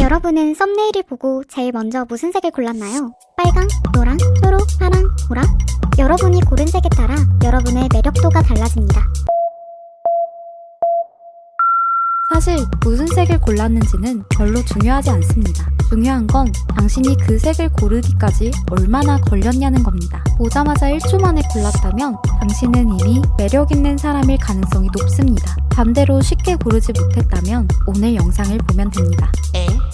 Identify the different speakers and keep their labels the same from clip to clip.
Speaker 1: 여러분은 썸네일을 보고 제일 먼저 무슨 색을 골랐나요? 빨강, 노랑, 초록, 파랑, 보라? 여러분이 고른 색에 따라 여러분의 매력도가 달라집니다.
Speaker 2: 사실 무슨 색을 골랐는지는 별로 중요하지 않습니다. 중요한 건 당신이 그 색을 고르기까지 얼마나 걸렸냐는 겁니다. 보자마자 1초 만에 골랐다면 당신은 이미 매력 있는 사람일 가능성이 높습니다. 반대로 쉽게 고르지 못했다면 오늘 영상을 보면 됩니다.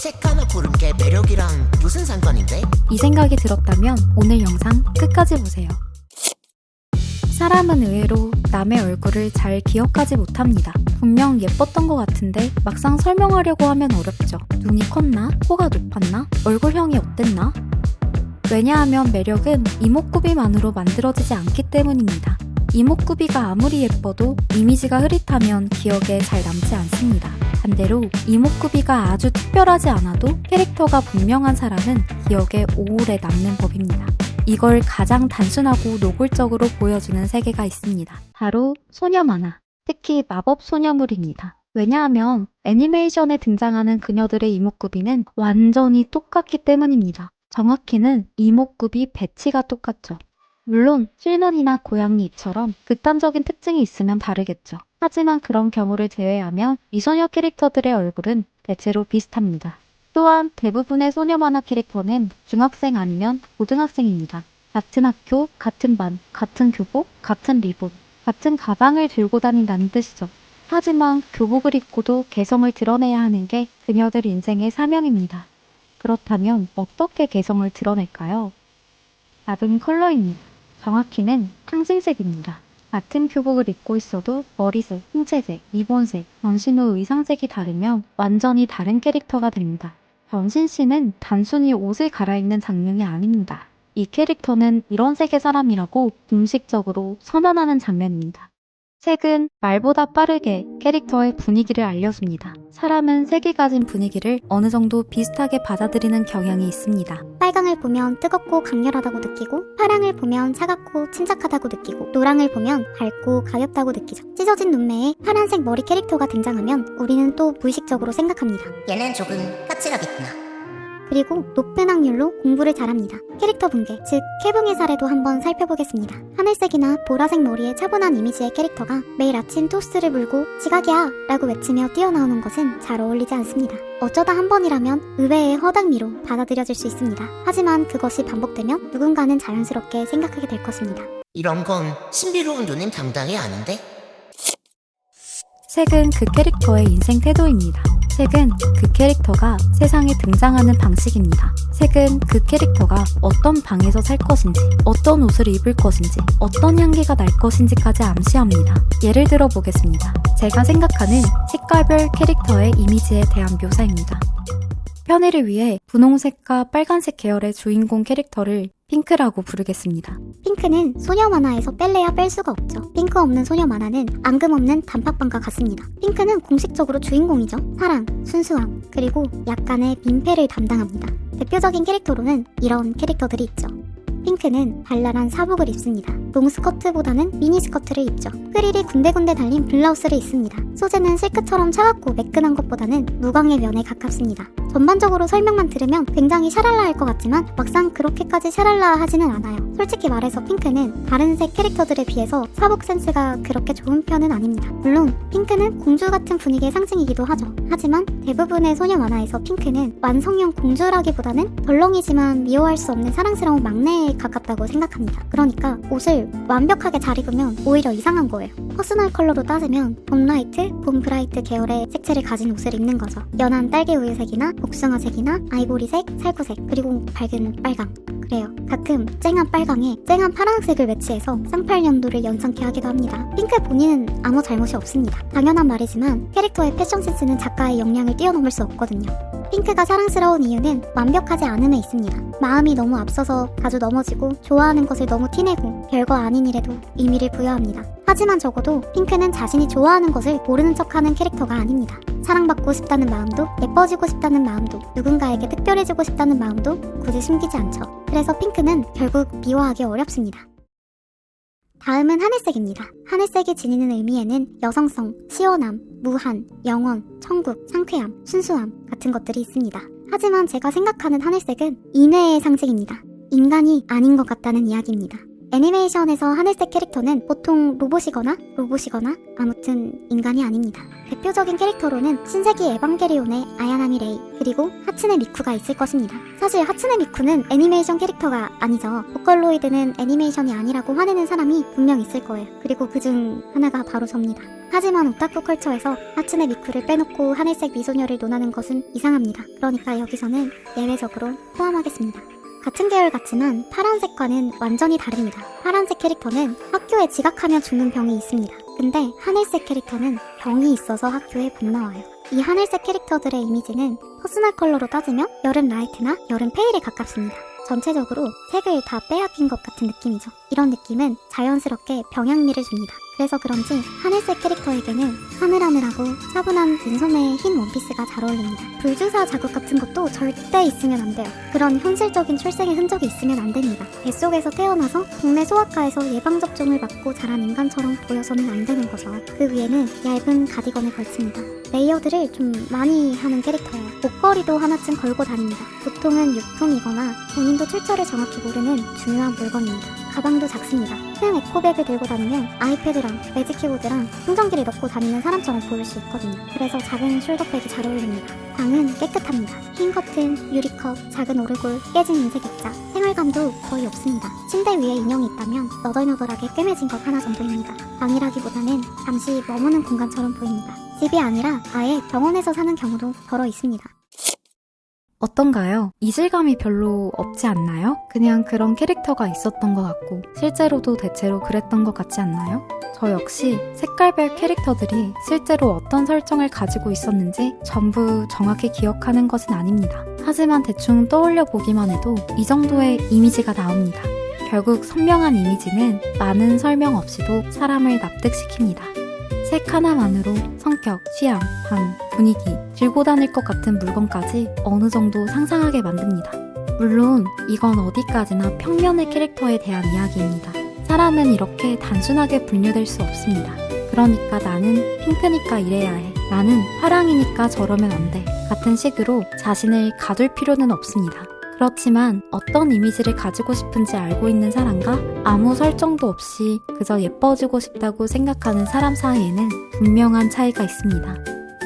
Speaker 3: 색 하나 고른 게 매력이랑 무슨 상관인데?
Speaker 2: 이 생각이 들었다면 오늘 영상 끝까지 보세요. 사람은 의외로 남의 얼굴을 잘 기억하지 못합니다. 분명 예뻤던 것 같은데 막상 설명하려고 하면 어렵죠. 눈이 컸나? 코가 높았나? 얼굴형이 어땠나? 왜냐하면 매력은 이목구비만으로 만들어지지 않기 때문입니다. 이목구비가 아무리 예뻐도 이미지가 흐릿하면 기억에 잘 남지 않습니다. 반대로 이목구비가 아주 특별하지 않아도 캐릭터가 분명한 사람은 기억에 오래 남는 법입니다. 이걸 가장 단순하고 노골적으로 보여주는 세계가 있습니다. 바로 소녀 만화, 특히 마법 소녀물입니다. 왜냐하면 애니메이션에 등장하는 그녀들의 이목구비는 완전히 똑같기 때문입니다. 정확히는 이목구비 배치가 똑같죠. 물론 실눈이나 고양이 입처럼 극단적인 특징이 있으면 다르겠죠. 하지만 그런 경우를 제외하면 미소녀 캐릭터들의 얼굴은 대체로 비슷합니다. 또한 대부분의 소녀 만화 캐릭터는 중학생 아니면 고등학생입니다. 같은 학교, 같은 반, 같은 교복, 같은 리본, 같은 가방을 들고 다닌다는 뜻이죠. 하지만 교복을 입고도 개성을 드러내야 하는 게 그녀들 인생의 사명입니다. 그렇다면 어떻게 개성을 드러낼까요? 답은 컬러입니다. 정확히는 상징색입니다. 같은 교복을 입고 있어도 머리색, 신체색, 리본색, 전신 후 의상색이 다르면 완전히 다른 캐릭터가 됩니다. 변신씬은 단순히 옷을 갈아입는 장면이 아닙니다. 이 캐릭터는 이런 색의 사람이라고 공식적으로 선언하는 장면입니다. 색은 말보다 빠르게 캐릭터의 분위기를 알려줍니다. 사람은 색이 가진 분위기를 어느 정도 비슷하게 받아들이는 경향이 있습니다.
Speaker 1: 빨강을 보면 뜨겁고 강렬하다고 느끼고, 파랑을 보면 차갑고 침착하다고 느끼고, 노랑을 보면 밝고 가볍다고 느끼죠. 찢어진 눈매에 파란색 머리 캐릭터가 등장하면 우리는 또 무의식적으로 생각합니다.
Speaker 3: 얘는 조금 까칠하겠구나.
Speaker 1: 그리고 높은 확률로 공부를 잘합니다. 캐릭터 분계, 즉 캐붕의 사례도 한번 살펴보겠습니다. 하늘색이나 보라색 머리에 차분한 이미지의 캐릭터가 매일 아침 토스트를 물고 지각이야! 라고 외치며 뛰어나오는 것은 잘 어울리지 않습니다. 어쩌다 한 번이라면 의외의 허당미로 받아들여질 수 있습니다. 하지만 그것이 반복되면 누군가는 자연스럽게 생각하게 될 것입니다.
Speaker 3: 이런 건 신비로운 누님 당당히 아는데?
Speaker 2: 색은 그 캐릭터의 인생 태도입니다. 색은 그 캐릭터가 세상에 등장하는 방식입니다. 색은 그 캐릭터가 어떤 방에서 살 것인지, 어떤 옷을 입을 것인지, 어떤 향기가 날 것인지까지 암시합니다. 예를 들어 보겠습니다. 제가 생각하는 색깔별 캐릭터의 이미지에 대한 묘사입니다. 편의를 위해 분홍색과 빨간색 계열의 주인공 캐릭터를 핑크라고 부르겠습니다.
Speaker 1: 핑크는 소녀 만화에서 뺄래야 뺄 수가 없죠. 핑크 없는 소녀 만화는 앙금 없는 단팥빵과 같습니다. 핑크는 공식적으로 주인공이죠. 사랑, 순수함, 그리고 약간의 민폐를 담당합니다. 대표적인 캐릭터로는 이런 캐릭터들이 있죠. 핑크는 발랄한 사복을 입습니다. 롱스커트보다는 미니스커트를 입죠. 프릴이 군데군데 달린 블라우스를 입습니다. 소재는 실크처럼 차갑고 매끈한 것보다는 무광의 면에 가깝습니다. 전반적으로 설명만 들으면 굉장히 샤랄라할 것 같지만 막상 그렇게까지 샤랄라 하지는 않아요. 솔직히 말해서 핑크는 다른 색 캐릭터들에 비해서 사복 센스가 그렇게 좋은 편은 아닙니다. 물론 핑크는 공주 같은 분위기의 상징이기도 하죠. 하지만 대부분의 소녀 만화에서 핑크는 완성형 공주라기보다는 덜렁이지만 미워할 수 없는 사랑스러운 막내에 가깝다고 생각합니다. 그러니까 옷을 완벽하게 잘 입으면 오히려 이상한 거예요. 퍼스널 컬러로 따지면 봄 라이트, 봄 브라이트 계열의 색채를 가진 옷을 입는 거죠. 연한 딸기 우유색이나 복숭아색이나 아이보리색, 살구색, 그리고 밝은 빨강. 그래요. 가끔 쨍한 빨강에 쨍한 파란색을 매치해서 쌍팔년도를 연상케 하기도 합니다. 핑크 본인은 아무 잘못이 없습니다. 당연한 말이지만 캐릭터의 패션 센스는 작가의 역량을 뛰어넘을 수 없거든요. 핑크가 사랑스러운 이유는 완벽하지 않음에 있습니다. 마음이 너무 앞서서 자주 넘어지고 좋아하는 것을 너무 티내고 별거 아닌 일에도 의미를 부여합니다. 하지만 적어도 핑크는 자신이 좋아하는 것을 모르는 척하는 캐릭터가 아닙니다. 사랑받고 싶다는 마음도, 예뻐지고 싶다는 마음도, 누군가에게 특별해지고 싶다는 마음도 굳이 숨기지 않죠. 그래서 핑크는 결국 미워하기 어렵습니다. 다음은 하늘색입니다. 하늘색이 지니는 의미에는 여성성, 시원함, 무한, 영원, 천국, 상쾌함, 순수함 같은 것들이 있습니다. 하지만 제가 생각하는 하늘색은 인외의 상징입니다. 인간이 아닌 것 같다는 이야기입니다. 애니메이션에서 하늘색 캐릭터는 보통 로봇이거나 아무튼 인간이 아닙니다. 대표적인 캐릭터로는 신세기 에반게리온의 아야나미 레이 그리고 하츠네 미쿠가 있을 것입니다. 사실 하츠네 미쿠는 애니메이션 캐릭터가 아니죠. 보컬로이드는 애니메이션이 아니라고 화내는 사람이 분명 있을 거예요. 그리고 그중 하나가 바로 접니다. 하지만 오타쿠 컬처에서 하츠네 미쿠를 빼놓고 하늘색 미소녀를 논하는 것은 이상합니다. 그러니까 여기서는 예외적으로 포함하겠습니다. 같은 계열 같지만 파란색과는 완전히 다릅니다. 파란색 캐릭터는 학교에 지각하면 죽는 병이 있습니다. 근데 하늘색 캐릭터는 병이 있어서 학교에 못 나와요. 이 하늘색 캐릭터들의 이미지는 퍼스널 컬러로 따지면 여름 라이트나 여름 페일에 가깝습니다. 전체적으로 색을 다 빼앗긴 것 같은 느낌이죠. 이런 느낌은 자연스럽게 병양미를 줍니다. 그래서 그런지 하늘색 캐릭터에게는 하늘하늘하고 차분한 민소매의 흰 원피스가 잘 어울립니다. 불주사 자국 같은 것도 절대 있으면 안 돼요. 그런 현실적인 출생의 흔적이 있으면 안 됩니다. 뱃속에서 태어나서 동네 소아과에서 예방접종을 받고 자란 인간처럼 보여서는 안 되는 거죠. 그 위에는 얇은 가디건을 걸칩니다. 레이어드를 좀 많이 하는 캐릭터예요. 목걸이도 하나쯤 걸고 다닙니다. 보통은 유품이거나 본인도 출처를 정확히 모르는 중요한 물건입니다. 가방도 작습니다. 큰 에코백을 들고 다니면 아이패드랑 매직 키보드랑 충전기를 넣고 다니는 사람처럼 보일 수 있거든요. 그래서 작은 숄더백이 잘 어울립니다. 방은 깨끗합니다. 흰 커튼, 유리컵, 작은 오르골, 깨진 인쇄 액자, 생활감도 거의 없습니다. 침대 위에 인형이 있다면 너덜너덜하게 꿰매진 것 하나 정도입니다. 방이라기보다는 잠시 머무는 공간처럼 보입니다. 집이 아니라 아예 병원에서 사는 경우도 덜어 있습니다.
Speaker 2: 어떤가요? 이질감이 별로 없지 않나요? 그냥 그런 캐릭터가 있었던 것 같고 실제로도 대체로 그랬던 것 같지 않나요? 저 역시 색깔별 캐릭터들이 실제로 어떤 설정을 가지고 있었는지 전부 정확히 기억하는 것은 아닙니다. 하지만 대충 떠올려 보기만 해도 이 정도의 이미지가 나옵니다. 결국 선명한 이미지는 많은 설명 없이도 사람을 납득시킵니다. 색 하나만으로 성격, 취향, 방, 분위기, 들고 다닐 것 같은 물건까지 어느 정도 상상하게 만듭니다. 물론 이건 어디까지나 평면의 캐릭터에 대한 이야기입니다. 사람은 이렇게 단순하게 분류될 수 없습니다. 그러니까 나는 핑크니까 이래야 해. 나는 파랑이니까 저러면 안 돼. 같은 식으로 자신을 가둘 필요는 없습니다. 그렇지만 어떤 이미지를 가지고 싶은지 알고 있는 사람과 아무 설정도 없이 그저 예뻐지고 싶다고 생각하는 사람 사이에는 분명한 차이가 있습니다.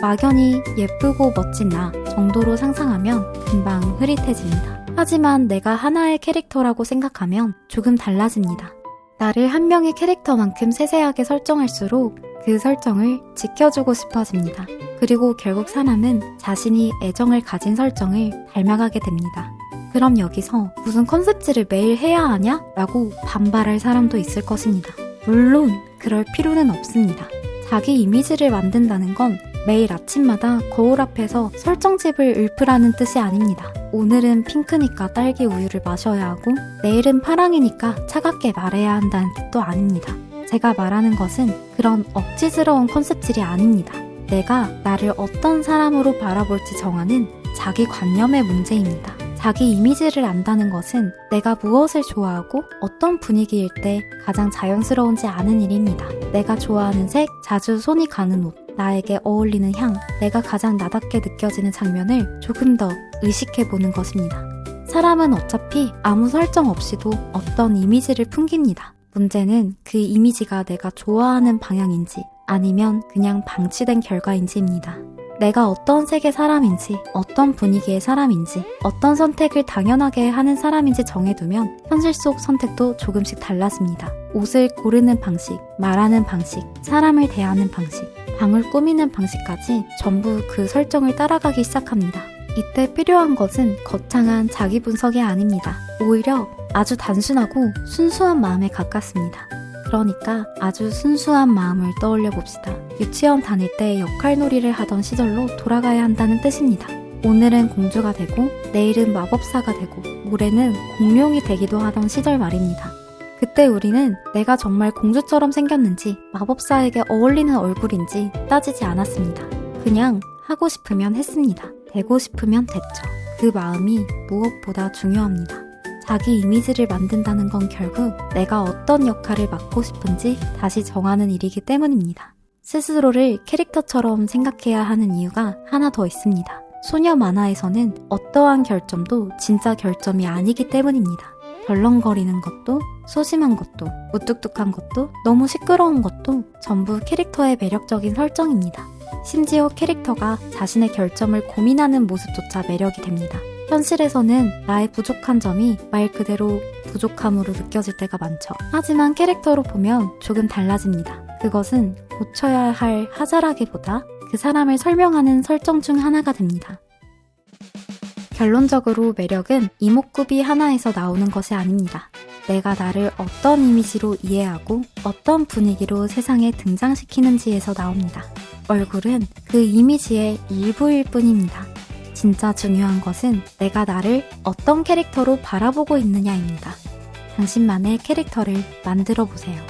Speaker 2: 막연히 예쁘고 멋진 나 정도로 상상하면 금방 흐릿해집니다. 하지만 내가 하나의 캐릭터라고 생각하면 조금 달라집니다. 나를 한 명의 캐릭터만큼 세세하게 설정할수록 그 설정을 지켜주고 싶어집니다. 그리고 결국 사람은 자신이 애정을 가진 설정을 닮아가게 됩니다. 그럼 여기서 무슨 컨셉질을 매일 해야 하냐? 라고 반발할 사람도 있을 것입니다. 물론 그럴 필요는 없습니다. 자기 이미지를 만든다는 건 매일 아침마다 거울 앞에서 설정집을 읊으라는 뜻이 아닙니다. 오늘은 핑크니까 딸기 우유를 마셔야 하고 내일은 파랑이니까 차갑게 말해야 한다는 뜻도 아닙니다. 제가 말하는 것은 그런 억지스러운 컨셉질이 아닙니다. 내가 나를 어떤 사람으로 바라볼지 정하는 자기 관념의 문제입니다. 자기 이미지를 안다는 것은 내가 무엇을 좋아하고 어떤 분위기일 때 가장 자연스러운지 아는 일입니다. 내가 좋아하는 색, 자주 손이 가는 옷, 나에게 어울리는 향, 내가 가장 나답게 느껴지는 장면을 조금 더 의식해보는 것입니다. 사람은 어차피 아무 설정 없이도 어떤 이미지를 풍깁니다. 문제는 그 이미지가 내가 좋아하는 방향인지 아니면 그냥 방치된 결과인지입니다. 내가 어떤 색의 사람인지, 어떤 분위기의 사람인지, 어떤 선택을 당연하게 하는 사람인지 정해두면 현실 속 선택도 조금씩 달라집니다. 옷을 고르는 방식, 말하는 방식, 사람을 대하는 방식, 방을 꾸미는 방식까지 전부 그 설정을 따라가기 시작합니다. 이때 필요한 것은 거창한 자기 분석이 아닙니다. 오히려 아주 단순하고 순수한 마음에 가깝습니다. 그러니까 아주 순수한 마음을 떠올려 봅시다. 유치원 다닐 때 역할놀이를 하던 시절로 돌아가야 한다는 뜻입니다. 오늘은 공주가 되고 내일은 마법사가 되고 모레는 공룡이 되기도 하던 시절 말입니다. 그때 우리는 내가 정말 공주처럼 생겼는지 마법사에게 어울리는 얼굴인지 따지지 않았습니다. 그냥 하고 싶으면 했습니다. 되고 싶으면 됐죠. 그 마음이 무엇보다 중요합니다. 자기 이미지를 만든다는 건 결국 내가 어떤 역할을 맡고 싶은지 다시 정하는 일이기 때문입니다. 스스로를 캐릭터처럼 생각해야 하는 이유가 하나 더 있습니다. 소녀 만화에서는 어떠한 결점도 진짜 결점이 아니기 때문입니다. 덜렁거리는 것도, 소심한 것도, 무뚝뚝한 것도, 너무 시끄러운 것도 전부 캐릭터의 매력적인 설정입니다. 심지어 캐릭터가 자신의 결점을 고민하는 모습조차 매력이 됩니다. 현실에서는 나의 부족한 점이 말 그대로 부족함으로 느껴질 때가 많죠. 하지만 캐릭터로 보면 조금 달라집니다. 그것은 고쳐야 할 하자라기보다 그 사람을 설명하는 설정 중 하나가 됩니다. 결론적으로 매력은 이목구비 하나에서 나오는 것이 아닙니다. 내가 나를 어떤 이미지로 이해하고 어떤 분위기로 세상에 등장시키는지에서 나옵니다. 얼굴은 그 이미지의 일부일 뿐입니다. 진짜 중요한 것은 내가 나를 어떤 캐릭터로 바라보고 있느냐입니다. 당신만의 캐릭터를 만들어 보세요.